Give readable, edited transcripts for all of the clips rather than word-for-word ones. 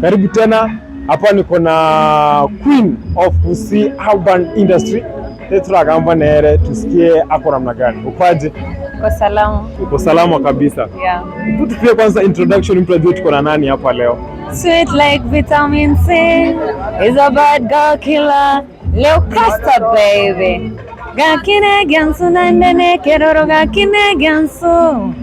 Karibu tena. Hapa niko na Queen of Gusii Urban Industry. Tetra kamba nere tusikie ako namna gani. Ukoaje? Uko salama. Uko salama kabisa. Yeah. Tupie kwanza introduction, mtu ajue tuko na nani hapa leo. Sweet like vitamin C is a bad girl killer. Leo Casta baby. Gakine gansu nandene keroro gakine gansu.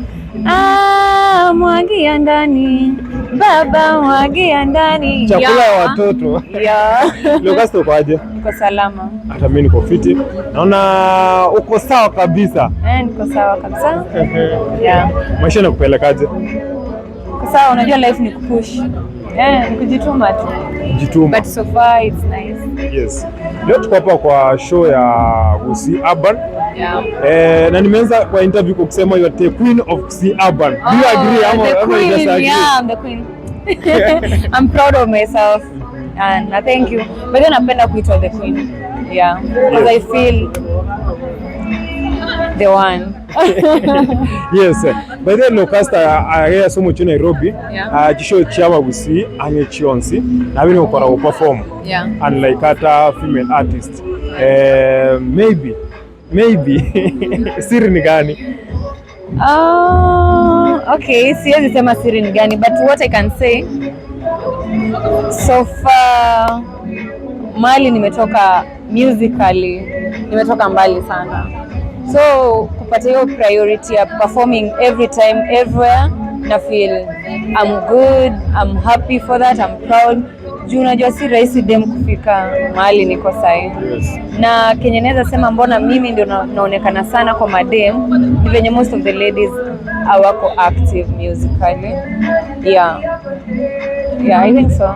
Mwagia ndani. Baba mwagia ndani. Chakula ya watoto. Yeah. Leo Casta ukoaje? Uko salama. Hata mimi niko fiti. Naona uko sawa kabisa. Niko sawa kabisa. Yeah. Maisha yanakupelekaje? Uko sawa, unajua life ni kupush. Ni kujituma tu. Jituma. But so far it's nice. Yes. Leo tuko hapa kwa show ya Gusii Urban. Yeah. Na nimeanza kwa interview kwa kusema you are the queen of Gusii Urban. Do you agree the queen, agree? yeah, I'm the queen. I'm proud of myself and I thank you. But then napenda kuitwa the queen. Yeah. Because I feel the one. Yes. By the way, Casta area so much in Nairobi. Yeah. Jisho chama Gusii anye chionsi na bino ukora perform. Yeah. Unlike other female artists. Maybe siri ni gani? Okay, siwezi sema siri ni gani, but what I can say so far mali nimetoka musically, nimetoka mbali sana. So kupata hiyo priority ya performing every time everywhere, na feel I'm good, I'm happy for that, I'm proud. Juu unajua si rahisi dem kufika mahali niko sahi. Yes. Na Kenya naweza sema mbona mimi ndio naonekana sana kwa madem, ni venye most of the ladies hawako active musically. Yeah, I think so.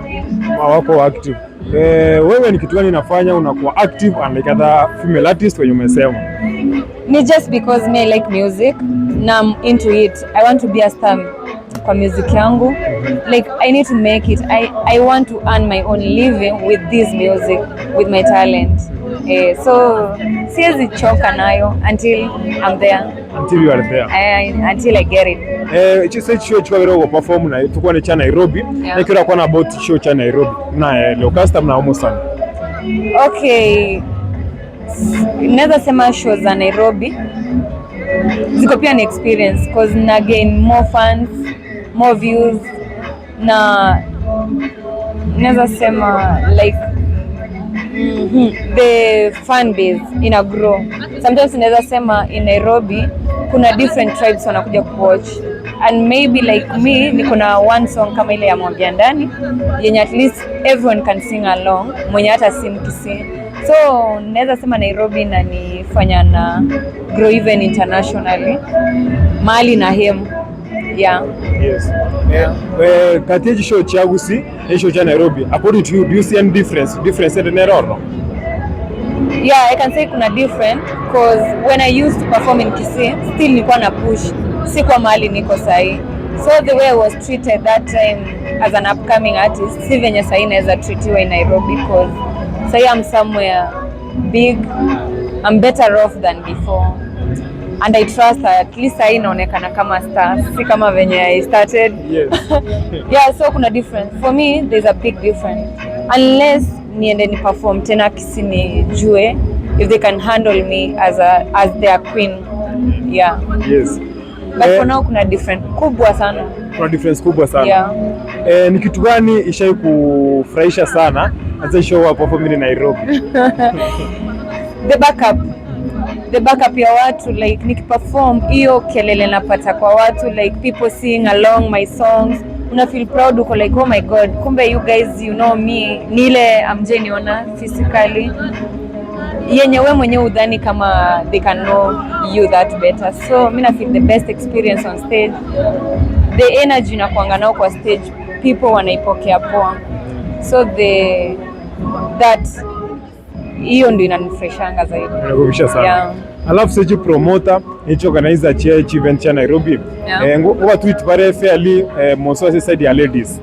Hawako active. Wewe ni kitu gani inafanya unakuwa active unlike other female artists wenye umesema? Ni just because me I like music na I'm into it. I want to be a star kwa music yangu. Like I need to make it. I want to earn my own living with this music, with my talent. So siwezi choka nayo until I'm there. Until you are there. Until I get it. Chise show chwa bero perform na tukua ne cha Nairobi. Yeah. Na kira kwa na about show cha Nairobi. Na Leo Casta mna homo sana. Okay. Naweza sema shows za Nairobi ziko pia ni experience cause na gain more fans, more views, na naweza sema like the fan base ina grow. Sometimes naweza sema in Nairobi kuna different tribes wanakuja kuwatch, and maybe like me niko na one song kama ile ya Mwagia Ndani yenye at least everyone can sing along, mwenye hata si Mkisii. So naweza sema Nairobi inanifanya na grow even internationally mali na him. Yeah. Yes. Kati ya show cha Gusii na show cha Nairobi, according to you, do you see any difference in Nairobi? Yeah, I can say kuna different because when I used to perform in Kisii, still nilikuwa na push, si kwa mali niko sahi. So the way I was treated that time as an upcoming artist, si venye sahi naweza treatiwa in Nairobi because sahi I'm somewhere big, I'm better off than before. And I trust that at least sahi naonekana kama star, si kama venye I started. Yes. Yeah, so kuna difference. For me, there's a big difference. Unless niende ni perform tena Kisii nijue if they can handle me as their queen. Yeah. Yes. But for now kuna difference kubwa sana. Kuna difference kubwa sana. Yeah. Ni kitu gani ishai kufurahisha sana hasa show wa perform in Nairobi? The backup ya watu, like nikiperform hiyo kelele napata kwa watu, like people sing along my songs, una feel proud, uko like oh my god, kumbe you guys you know me, nile amjeniona physically yenye we mwenyewe udhani kama they can know you that better. So mimi na feel the best experience on stage, the energy na kuanga nao kwa stage, people wanaipokea poa, so hiyo ndio inanifreshanga zaidi. Inakufisha sana. Yeah. Alafu seji promoter nicho organizer cha event cha Nairobi. Yeah. Ngoba tweet bare fairly most side ya ladies.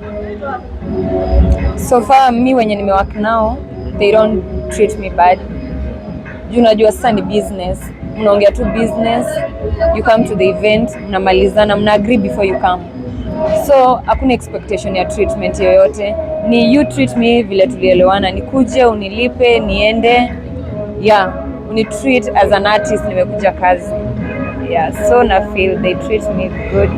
So far mi wenye nimework nao they don't treat me bad. Unajua sasa ni business. Mnaongea tu business. You come to the event, mnamalizana, mna agree before you come. So hakuna expectation ya treatment yoyote, ni you treat me vile tulielewana, nikuje unilipe niende, yeah, unitreat as an artist, nimekuja kazi. Yeah, so na feel they treat me good.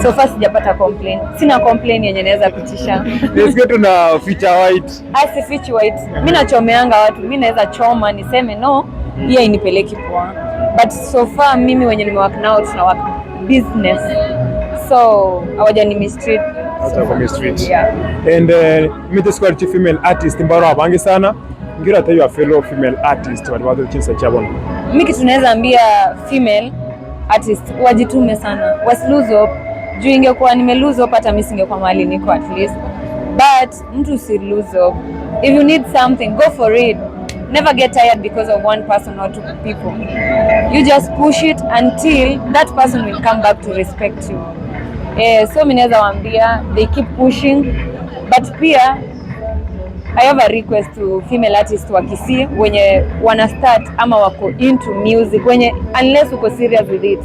So far sijapata complaint. Sina complaint yenye naweza kutisha. Let's get to na feature white. Si feature white. Mimi nachomeanga watu. Mimi naweza choma niseme no, hiyo inipeleki poa. But so far mimi wenye nimework nao tuna work business. So hawajani mistreat. Mistreat. Yeah. And mimi squad chief female artist mbaro abangi sana. Ngira hata your fellow female artist watu chinsa chabona. Mimi kitu naweza ambia female artist wajitume sana, wasi-lose hope. Juu ingekuwa nime-lose hope hata mimi singekuwa mahali niko at least. But mtu usi-lose hope. If you need something, go for it. Never get tired because of one person or two people. You just push it until that person will come back to respect you. So mimi naweza waambia they keep pushing, but pia I have a request to female artists wa Kisii wenye wana start ama wako into music, wenye unless uko serious with it,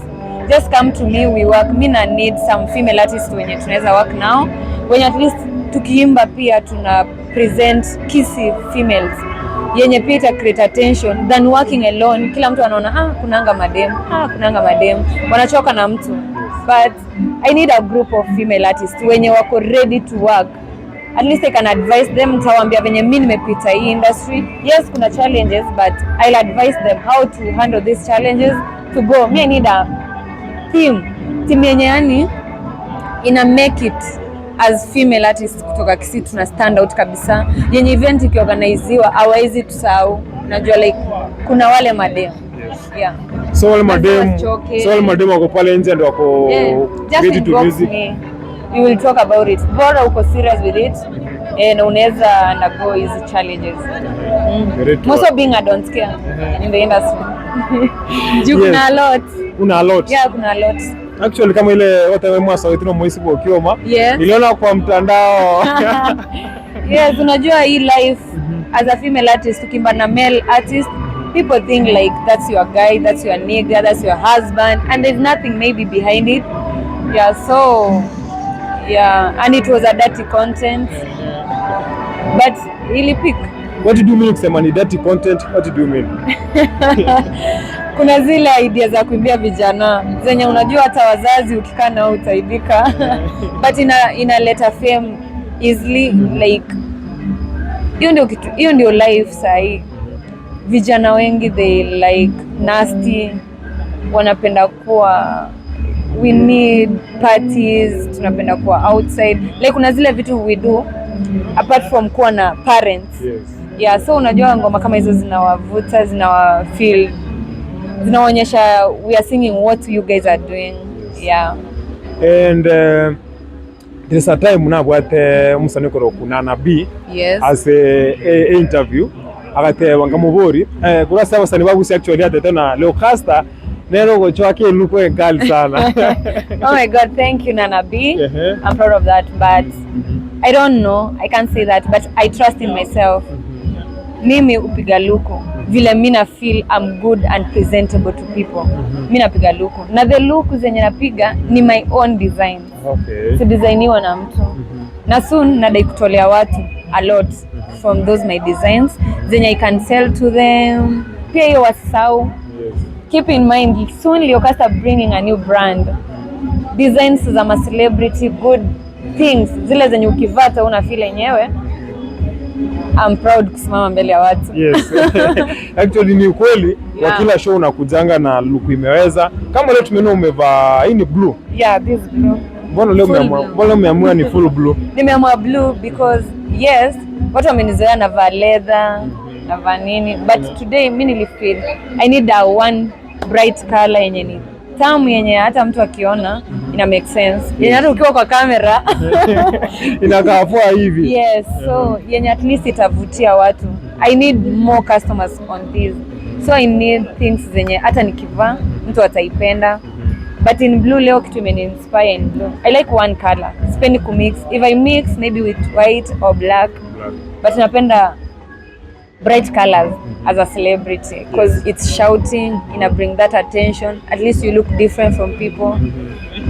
just come to me, we work. Mimi na need some female artists wenye tunaweza work now, wenye at least tukiimba pia tuna present Kisii females, yenye pia ita create attention than working alone. Kila mtu anaona kunanga madem wanachoka na mtu, but I need a group of female artists wenye wako ready to work. At least I can advise them, nitawaambia venye mimi nimepita hii industry. Yes, kuna challenges, but I'll advise them how to handle these challenges to go. Me I need a team yenye yani ina make it as female artists kutoka Kisii, tuna stand out kabisa, yenye event ikiorganiziwa hawezi tusahau. Najua like kuna wale madem. Yeah. So wale madem wako pale nje ndio wako ready to music. We will talk about it. Bora uko serious with it na unaweza undergo hizi challenges. Also being a don't care in the industry. Kuna a lot. Kuna a lot. Yeah, kuna a lot. Actually kama ile wote wemwa Sawitino Moisi kwa Kioma. Yes. Niliona kwa mtandao. Yes, unajua hii life as a female artist ukimba na male artist, people think like that's your guy, that's your nigga, that's your husband, and there's nothing maybe behind it. Yeah, so yeah, and it was a dirty content, but really pick. What do you mean kusema ni dirty content? What do you mean? Kuna zile idea za kuimbia vijana zenye unajua hata wazazi ukikaa nao utaibika. But inaleta fame easily, like hiyo ndio life sahi. Vijana wengi they like nasty, wanapenda kuwa, we need parties, tunapenda kuwa outside, like kuna zile vitu we do apart from kuwa na parents. Yes. Yeah, so unajua ngoma kama hizo zinawavuta, zinawafeel, zinaonyesha we are singing what you guys are doing. Yeah. And there's a time unabwate musaniko kunana B. Yes. As a interview agate wangamubori kurasa wasani bagusi actually hata tena leo casta nero gocho ake luko egali sana. Oh my God, thank you Nana B. I'm proud of that, but I don't know, I can't say that, but I trust in myself. Mimi upiga luku vile mimi na feel I'm good and presentable to people. Mimi napiga luku na the look zenye napiga ni my own design. Okay. Si designiwa na mtu. Na soon nadai kutolea watu a lot from those my designs zenye I can sell to them. Pia hiyo wasau. Yes. Keep in mind soon Leocasta bringing a new brand. Designs za ma celebrity, good things zile zenye ukivata una feel yenyewe I'm proud kusimama mbele ya watu. Yes. Actually ni ukweli, yeah. Kwa kila show unakujanga na look imeweza. Kama leo tumeona umevaa hii ni blue. Yeah, this blue. Mbona umeamua ni full blue? Nimeamua blue because yes, watu wamenizoea navaa leather, navaa nini, but today mimi nilifeel I need a one bright color yenye ni tamu, yenye hata mtu akiona ina make sense. Yenye hata ukiwa kwa kamera inakaa poa hivi. Yes, so yenye at least itavutia watu. I need more customers on this. So I need things zenye hata nikivaa mtu ataipenda. But in blue leo kitu imeni inspire in blue. I like one color. Sipendi kumix. If I mix maybe with white or black. But napenda bright colors as a celebrity because it's shouting, ina bring that attention. At least you look different from people.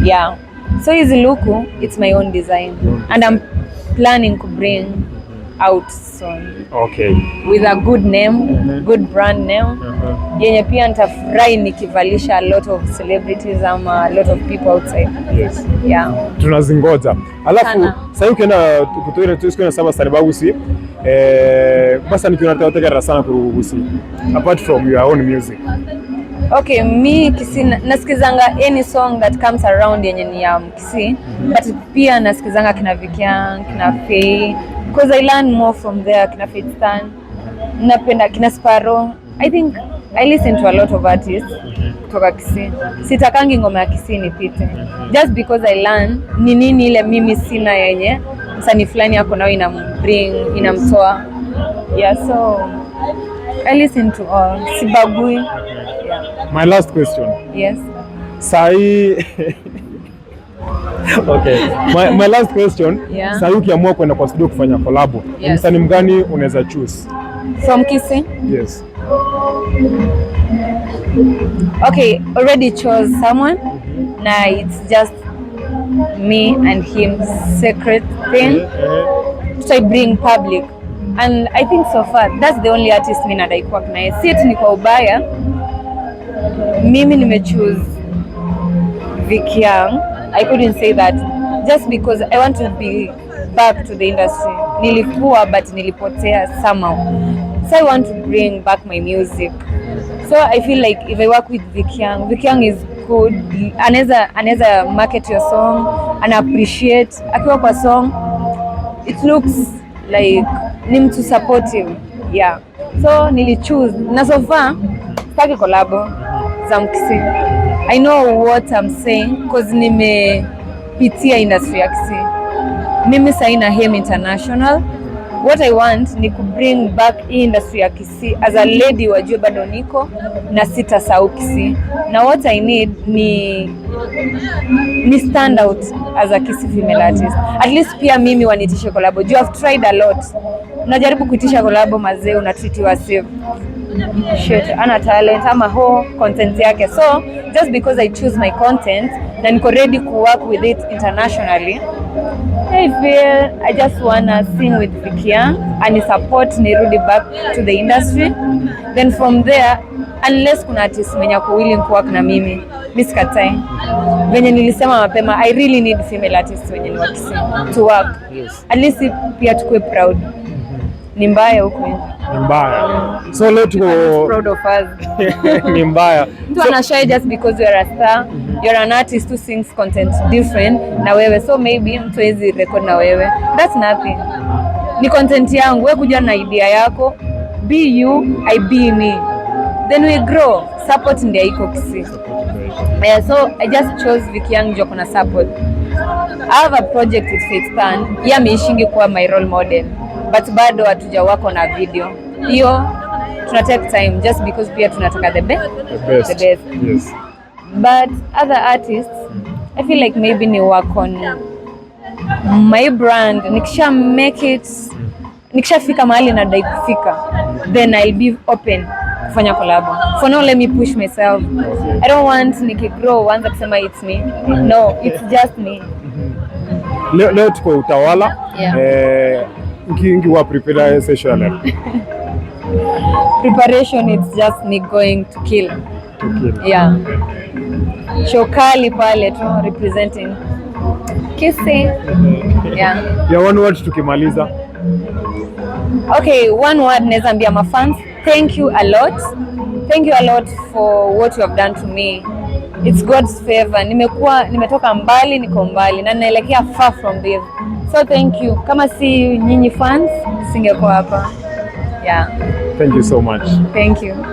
Yeah. So hizi luku, it's my own design and I'm planning to bring out soon. Okay. With a good name, good brand name. Yenye pia nitafurahi nikivalisha a lot of celebrities ama a lot of people outside. Yes. Yeah. Tunazingoja. Alafu sasa ukienda kutoa tu siku na saba Saribagusi basi nikiona tutategera sana kuruhusi. Apart from your own music. Okay, mi Kisii nasikizanga any song that comes around yenye ni ya Kisii, but pia nasikizanga kina Vikiang, kina Faye, because I learn more from there, kina Fitstan, napenda kina Sparrow. I think I listen to a lot of artists kutoka Kisii. Sitakangi ngoma ya Kisii nipite. Just because I learn ni nini ile mimi sina yenye msanii fulani yako nao inamtoa. Yeah, so I listen to all. Sibagui. Yeah. My last question. Yes. Sai okay. My last question. Yeah. Sai ukiamua kwenda kwa studio kufanya collab, Yes. msanii mgani unaweza choose? From Kisii? Yes. Okay, already chose someone. Now it's just me and him, secret thing. So I bring public. And I think so far that's the only artist mimi nadai kuwa naye. Si eti ni kwa ubaya. Mimi nimechoose Vikiang. I couldn't say that just because I want to be back to the industry. Nilikuwa but nilipotea somehow. So I want to bring back my music. So I feel like if I work with Vikiang is good. Anaweza market your song and appreciate. Akiwa kwa song, it looks like ni mtu supportive. Yeah. So nilichoose. Na so far sitaki collabo za Kisii. I know what I'm saying because nimepitia industry ya Kisii. Mimi saina Him International. What I want ni ku bring back industry ya Kisii as a lady, wajue bado niko na sitasahau Kisii. Na what I need ni stand out as a Kisii female artist. At least pia mimi wanitishe collabo. You have tried a lot. Unajaribu kuitisha collabo mazee, unatreatiwa safe. Shit, ana talent ama content yake. So just because I choose my content na niko ready to work with it internationally, I feel I just wanna sing with Vikiang and support nirudi back to the industry. Then from there, unless kuna artist mwenye ako willing to work na mimi sikatai. Venye nilisema mapema, I really need female artists wenye ni wa Kisii to work. Yes. At least pia tukue proud. Ni mbaya huko nje. Ni mbaya. So let's go. Proud of us. Ni mbaya. Mtu anashy just because you're a star, you're an artist who sings content different na wewe. So maybe mtu hawezi record na wewe. That's nothing. Ni content yangu, wewe kuja na idea yako. Be you, I be me. Then we grow. Support ndio iko Kisii. Yeah, so I just chose Vikiang ndio kuna support. I have a project with Fitstan. Yeye ameishingi kuwa my role model. But bado hatuja wako na video. Hiyo tuna take time just because pia tunataka the best. Yes. But other artists, I feel like maybe ni work on my brand. Nikisha make it, nikishafika mahali nadai kufika, then I'll be open kufanya collab. For now, let me push myself. I don't want nikigrow wanza kusema it's me. No, it's just me. Leo tuko Utawala. Yeah. Ingi wa prepare session. Preparation, it's just me going to kill. Yeah. Shokali pale tu representing Kisii. Yeah. Yeah, one word tukimaliza. Okay, one word naweza ambia my fans, thank you a lot. Thank you a lot for what you have done to me. It's God's favor. Nimetoka mbali, niko mbali na naelekea far from this. So thank you. Kama si nyinyi fans, singekuwa hapa. Yeah. Thank you so much. Thank you.